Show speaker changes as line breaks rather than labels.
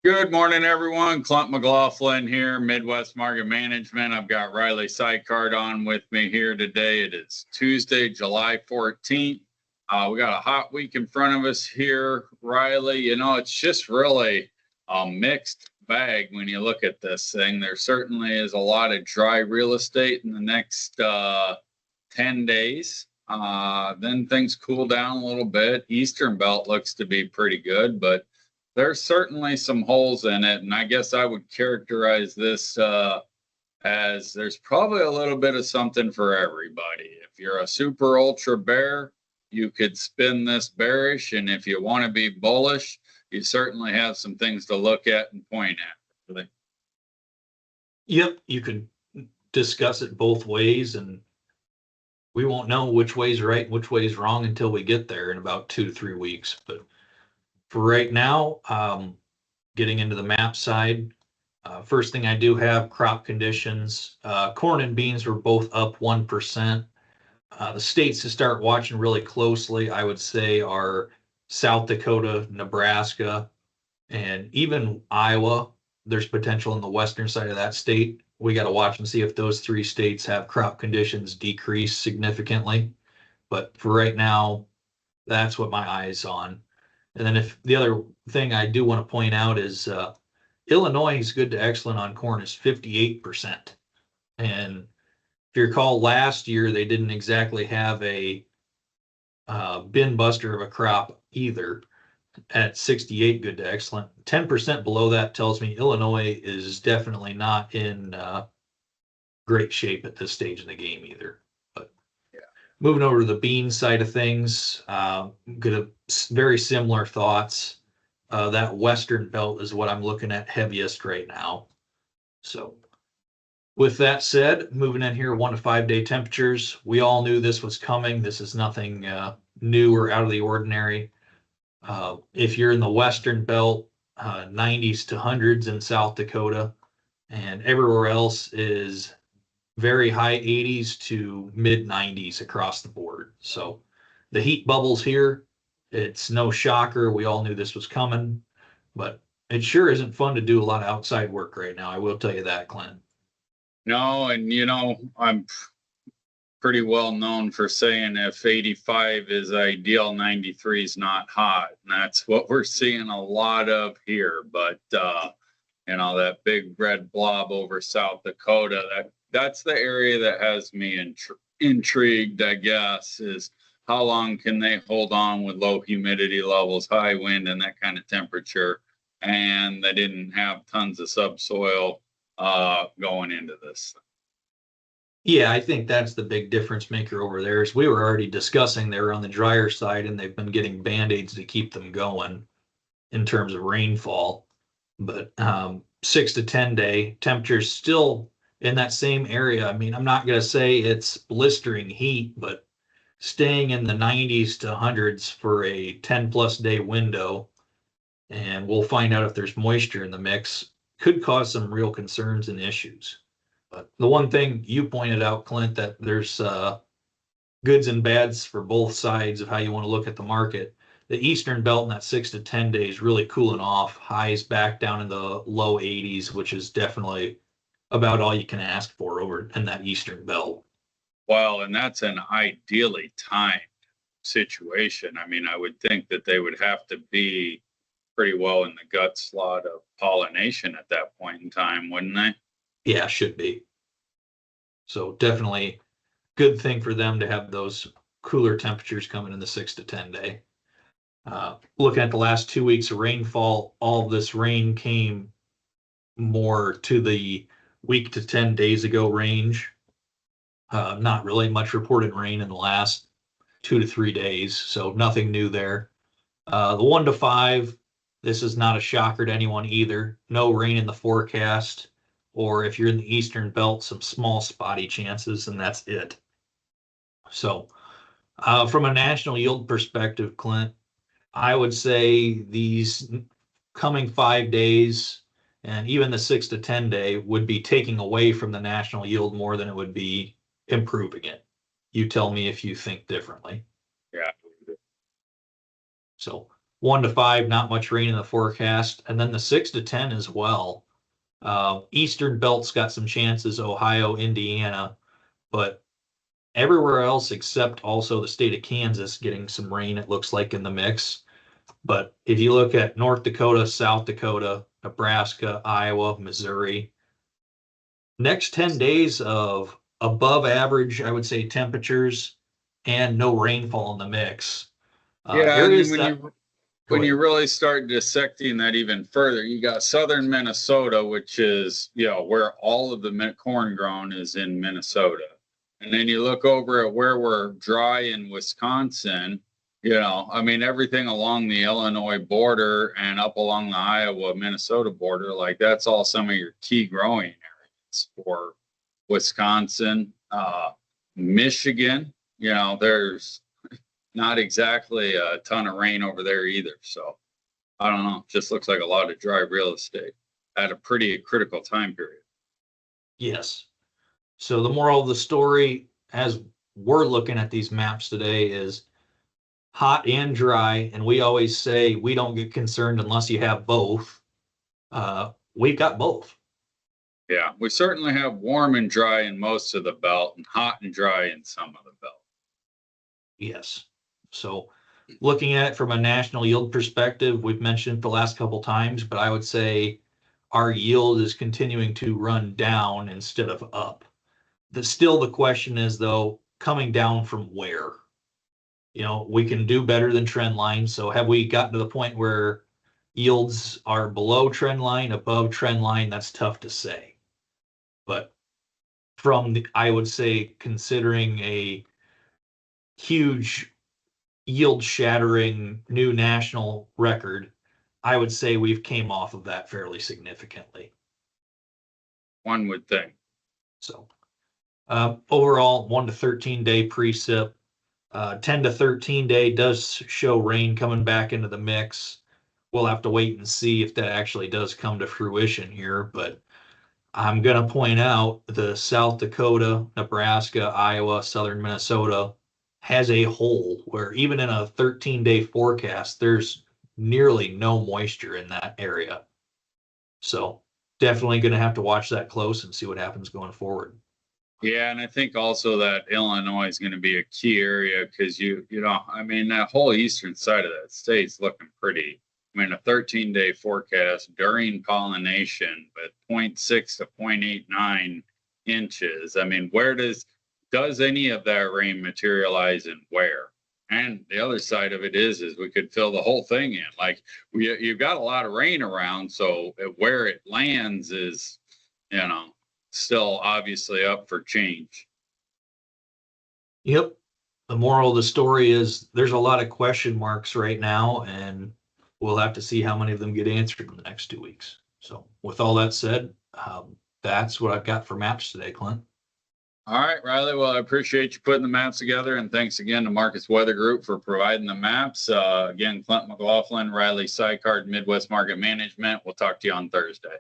Good morning, everyone. Clint McLaughlin here, Midwest Market Management. I've got Riley Sykart on with me here today. It is Tuesday, July 14th. We got a hot week in front of us here, Riley. You know, it's just really a mixed bag when you look at this thing. There certainly is a lot of dry real estate in the next 10 days. Then things cool down a little bit. Eastern Belt looks to be pretty good, but there's certainly some holes in it, and I guess I would characterize this as there's probably a little bit of something for everybody. If you're a super ultra bear, you could spin this bearish, and if you want to be bullish, you certainly have some things to look at and point at. Really.
Yep, you could discuss it both ways, and we won't know which way's right and which way's wrong until we get there in about 2 to 3 weeks. But for right now, getting into the map side, first thing I do have crop conditions. Corn and beans were both up 1%. The states to start watching really closely, I would say, are South Dakota, Nebraska, and even Iowa. There's potential in the western side of that state. We got to watch and see if those 3 states have crop conditions decrease significantly. But for right now, that's what my eye's on. And then if the other thing I do want to point out is Illinois is good to excellent on corn is 58%. And if you recall last year, they didn't exactly have a bin buster of a crop either at 68 good to excellent. 10% below that tells me Illinois is definitely not in great shape at this stage in the game either. Moving over to the bean side of things, very similar thoughts. That western belt is what I'm looking at heaviest right now. So with that said, moving in here, 1 to 5 day temperatures. We all knew this was coming. This is nothing new or out of the ordinary. If you're in the western belt, 90s to 100s in South Dakota, and everywhere else is very high 80s to mid 90s across the board. So the heat bubbles here, it's no shocker. We all knew this was coming, but it sure isn't fun to do a lot of outside work right now. I will tell you that, Clint.
No, and you know, I'm pretty well known for saying if 85 is ideal, 93 is not hot. And that's what we're seeing a lot of here. But, you know, that big red blob over South Dakota, that's the area that has me intrigued, I guess, is how long can they hold on with low humidity levels, high wind, and that kind of temperature. And they didn't have tons of subsoil going into this.
Yeah, I think that's the big difference maker over there. Is we were already discussing they're on the drier side and they've been getting band-aids to keep them going in terms of rainfall. But 6 to 10 day temperatures still in that same area. I mean, I'm not going to say it's blistering heat, but staying in the 90s to 100s for a 10 plus day window, and we'll find out if there's moisture in the mix, could cause some real concerns and issues. But the one thing you pointed out, Clint, that there's goods and bads for both sides of how you want to look at the market. The Eastern Belt in that 6 to 10 days really cooling off, highs back down in the low 80s, which is definitely about all you can ask for over in that Eastern Belt.
Well, and that's an ideally timed situation. I mean, I would think that they would have to be pretty well in the gut slot of pollination at that point in time, wouldn't they?
Yeah, should be. So definitely good thing for them to have those cooler temperatures coming in the 6 to 10 day. Looking at the last 2 weeks of rainfall, all of this rain came more to the week to 10 days ago range. Not really much reported rain in the last 2 to 3 days, so nothing new there. The 1 to 5, this is not a shocker to anyone either. No rain in the forecast, or if you're in the Eastern Belt, some small spotty chances, and that's it. So from a national yield perspective, Clint, I would say these coming 5 days and even the 6 to 10 day would be taking away from the national yield more than it would be improving it. You tell me if you think differently.
Yeah.
So 1 to 5, not much rain in the forecast. And then the 6 to 10 as well. Eastern belt's got some chances, Ohio, Indiana, but everywhere else except also the state of Kansas getting some rain, it looks like, in the mix. But if you look at North Dakota, South Dakota, Nebraska, Iowa, Missouri, next 10 days of above average, I would say, temperatures and no rainfall in the mix.
Yeah, and then
Areas
when
that,
you
go
when
ahead.
you really start dissecting that even further, you got southern Minnesota, which is, you know, where all of the corn grown is in Minnesota. And then you look over at where we're dry in Wisconsin, you know, I mean, everything along the Illinois border and up along the Iowa Minnesota border, like that's all some of your key growing areas for Wisconsin, Michigan. You know, there's not exactly a ton of rain over there either. So I don't know. Just looks like a lot of dry real estate at a pretty critical time period.
Yes. So the moral of the story, as we're looking at these maps today, is hot and dry. And we always say we don't get concerned unless you have both. We've got both.
Yeah, we certainly have warm and dry in most of the belt and hot and dry in some of the belt.
Yes. So looking at it from a national yield perspective, we've mentioned it the last couple times, but I would say our yield is continuing to run down instead of up. Still the question is, though, coming down from where? You know, we can do better than trend line. So have we gotten to the point where yields are below trend line, above trend line? That's tough to say. But I would say, considering a huge yield shattering new national record, I would say we've came off of that fairly significantly.
One would think.
So overall, 1 to 13 day precip, 10 to 13 day does show rain coming back into the mix. We'll have to wait and see if that actually does come to fruition here, but I'm going to point out the South Dakota, Nebraska, Iowa, southern Minnesota has a hole where even in a 13-day forecast, there's nearly no moisture in that area. So definitely going to have to watch that close and see what happens going forward.
Yeah, and I think also that Illinois is going to be a key area because you know, I mean, that whole eastern side of that state's looking pretty. I mean, a 13-day forecast during pollination with 0.6 to 0.89 inches. I mean, where does any of that rain materialize and where? And the other side of it is we could fill the whole thing in. Like you've got a lot of rain around, so where it lands is, you know, still obviously up for change.
Yep. The moral of the story is there's a lot of question marks right now, and we'll have to see how many of them get answered in the next 2 weeks. So with all that said, that's what I've got for maps today, Clint.
All right, Riley. Well, I appreciate you putting the maps together, and thanks again to Marcus Weather Group for providing the maps. Again, Clint McLaughlin, Riley Sykard, Midwest Market Management. We'll talk to you on Thursday.